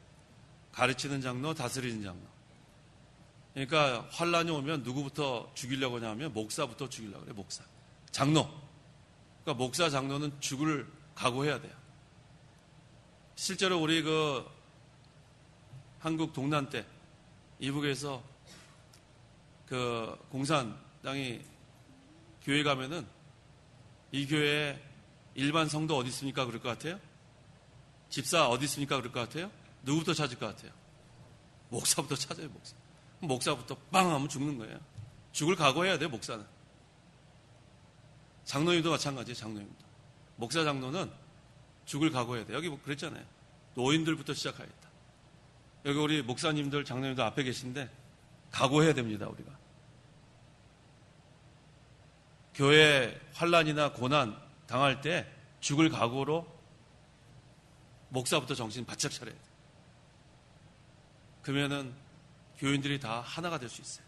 가르치는 장로, 다스리는 장로. 그러니까 환란이 오면 누구부터 죽이려고 하냐면 목사부터 죽이려고 그래요. 목사. 장로. 그러니까 목사, 장로는 죽을 각오해야 돼요. 실제로 우리 한국 동란 때 이북에서 공산당이 교회 가면은 이 교회에 일반 성도 어디 있습니까? 그럴 것 같아요? 집사 어디 있습니까? 그럴 것 같아요? 누구부터 찾을 것 같아요? 목사부터 찾아요, 목사. 목사부터 빵 하면 죽는 거예요. 죽을 각오해야 돼요, 목사는. 장로님도 마찬가지예요, 장로님도. 목사 장로는 죽을 각오해야 돼요. 여기 뭐 그랬잖아요. 노인들부터 시작하겠다. 여기 우리 목사님들, 장로님들 앞에 계신데 각오해야 됩니다, 우리가. 교회 환란이나 고난 당할 때 죽을 각오로 목사부터 정신 바짝 차려야 돼요. 그러면은 교인들이 다 하나가 될 수 있어요.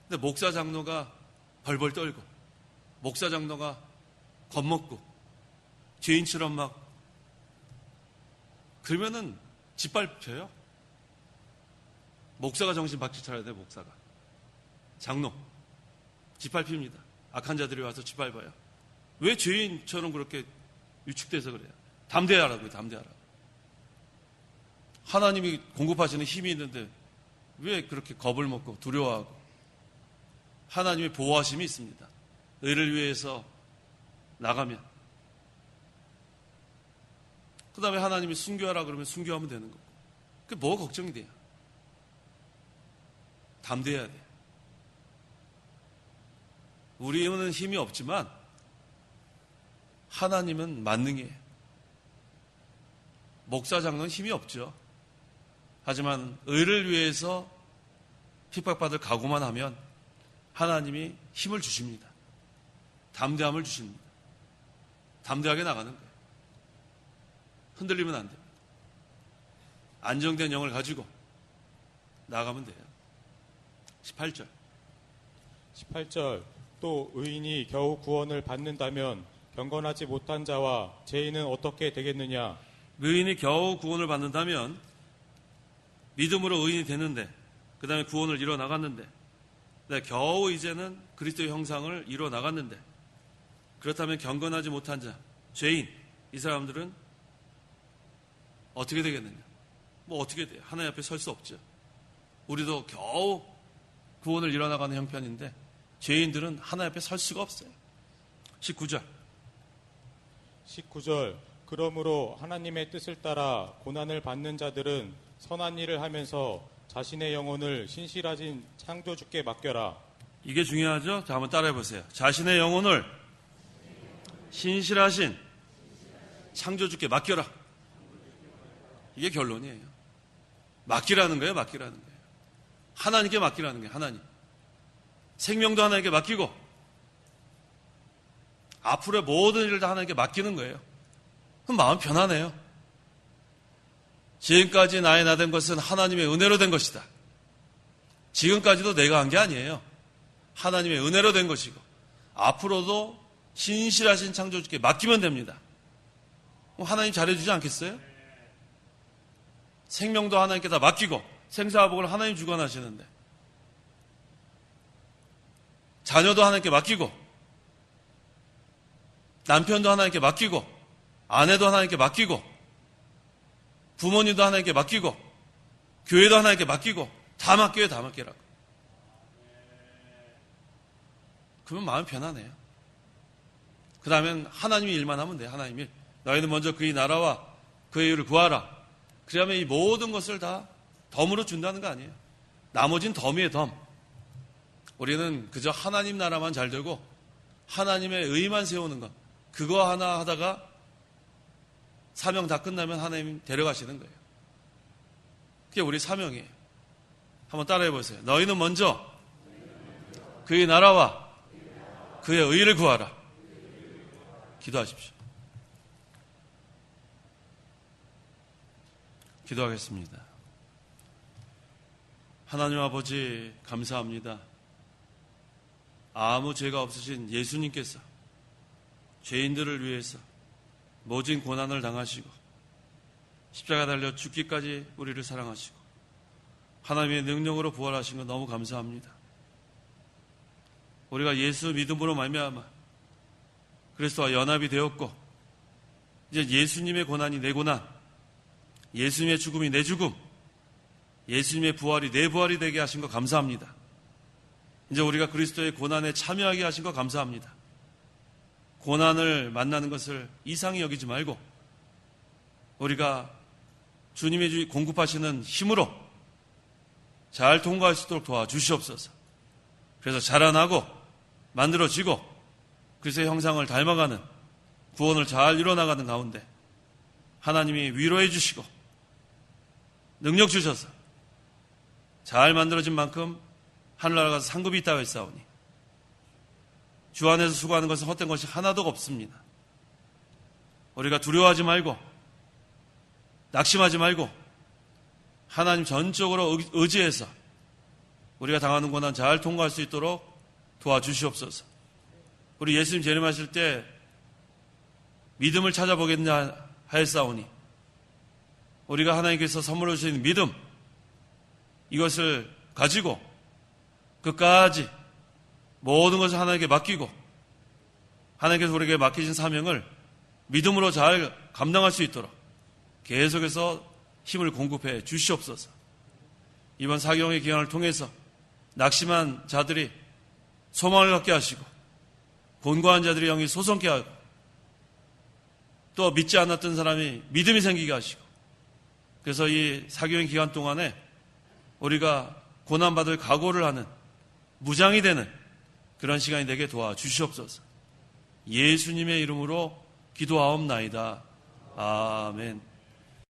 근데 목사 장로가 벌벌 떨고 목사 장로가 겁먹고 죄인처럼 막 그러면은 짓밟혀요. 목사가 정신 바짝 차려야 돼요. 목사가. 장로 짓밟힙니다. 악한 자들이 와서 짓밟아요. 왜 죄인처럼 그렇게 위축돼서 그래요? 담대하라고요. 담대하라고. 하나님이 공급하시는 힘이 있는데 왜 그렇게 겁을 먹고 두려워하고. 하나님의 보호하심이 있습니다. 의를 위해서 나가면. 그 다음에 하나님이 순교하라 그러면 순교하면 되는 거고. 그게 뭐가 걱정이 돼요? 담대해야 돼요. 우리는 힘이 없지만 하나님은 만능이에요. 목사 장로는 힘이 없죠. 하지만 의를 위해서 핍박받을 각오만 하면 하나님이 힘을 주십니다. 담대함을 주십니다. 담대하게 나가는 거예요. 흔들리면 안 됩니다. 안정된 영을 가지고 나가면 돼요. 18절. 또 의인이 겨우 구원을 받는다면 경건하지 못한 자와 죄인은 어떻게 되겠느냐. 의인이 겨우 구원을 받는다면 믿음으로 의인이 되는데 그 다음에 구원을 이뤄 나갔는데 겨우 이제는 그리스도의 형상을 이뤄 나갔는데 그렇다면 경건하지 못한 자, 죄인 이 사람들은 어떻게 되겠느냐. 뭐 어떻게 돼요? 하나님 앞에 설 수 없죠. 우리도 겨우 구원을 이뤄 나가는 형편인데 죄인들은 하나님 앞에 설 수가 없어요. 19절. 그러므로 하나님의 뜻을 따라 고난을 받는 자들은 선한 일을 하면서 자신의 영혼을 신실하신 창조주께 맡겨라. 이게 중요하죠? 자, 한번 따라해 보세요. 자신의 영혼을 신실하신 창조주께 맡겨라. 이게 결론이에요. 맡기라는 거예요, 맡기라는 거예요. 하나님께 맡기라는 거예요, 하나님. 생명도 하나님께 맡기고, 앞으로의 모든 일을 다 하나님께 맡기는 거예요. 그럼 마음 편하네요. 지금까지 나의 나 된 것은 하나님의 은혜로 된 것이다. 지금까지도 내가 한 게 아니에요. 하나님의 은혜로 된 것이고, 앞으로도 신실하신 창조주께 맡기면 됩니다. 하나님 잘해주지 않겠어요? 생명도 하나님께 다 맡기고 생사화복을 하나님 주관하시는데, 자녀도 하나님께 맡기고, 남편도 하나님께 맡기고, 아내도 하나님께 맡기고, 부모님도 하나님께 맡기고, 교회도 하나님께 맡기고, 다 맡겨요, 다 맡기라고. 그러면 마음 편하네요. 그 다음엔 하나님이 일만 하면 돼요. 하나님 일. 너희는 먼저 그의 나라와 그의 의를 구하라. 그러면 이 모든 것을 다 덤으로 준다는 거 아니에요. 나머진 덤이에요, 덤. 우리는 그저 하나님 나라만 잘 되고 하나님의 의만 세우는 것, 그거 하나 하다가 사명 다 끝나면 하나님 데려가시는 거예요. 그게 우리 사명이에요. 한번 따라해 보세요. 너희는 먼저 그의 나라와 그의 의를 구하라. 기도하십시오. 기도하겠습니다. 하나님 아버지, 감사합니다. 아무 죄가 없으신 예수님께서 죄인들을 위해서 모진 고난을 당하시고 십자가 달려 죽기까지 우리를 사랑하시고 하나님의 능력으로 부활하신 것 너무 감사합니다. 우리가 예수 믿음으로 말미암아 그리스도와 연합이 되었고, 이제 예수님의 고난이 내 고난, 예수님의 죽음이 내 죽음, 예수님의 부활이 내 부활이 되게 하신 것 감사합니다. 이제 우리가 그리스도의 고난에 참여하게 하신 것 감사합니다. 고난을 만나는 것을 이상히 여기지 말고 우리가 주님의 공급하시는 힘으로 잘 통과할 수 있도록 도와주시옵소서. 그래서 자라나고 만들어지고 그리스도의 형상을 닮아가는 구원을 잘 이뤄나가는 가운데 하나님이 위로해 주시고 능력 주셔서 잘 만들어진 만큼 하늘나라 가서 상급이 있다고 했사오니 주 안에서 수고하는 것은 헛된 것이 하나도 없습니다. 우리가 두려워하지 말고 낙심하지 말고 하나님 전적으로 의지해서 우리가 당하는 고난 잘 통과할 수 있도록 도와주시옵소서. 우리 예수님 재림하실 때 믿음을 찾아보겠냐 하였사오니 우리가 하나님께서 선물해 주신 믿음, 이것을 가지고 끝까지 모든 것을 하나님께 맡기고 하나님께서 우리에게 맡기신 사명을 믿음으로 잘 감당할 수 있도록 계속해서 힘을 공급해 주시옵소서. 이번 사경의 기간을 통해서 낙심한 자들이 소망을 갖게 하시고 곤고한 자들이 영이 솟성케 하고 또 믿지 않았던 사람이 믿음이 생기게 하시고, 그래서 이 사경의 기간 동안에 우리가 고난받을 각오를 하는 무장이 되는 그런 시간이 되게 도와주시옵소서. 예수님의 이름으로 기도하옵나이다. 아멘.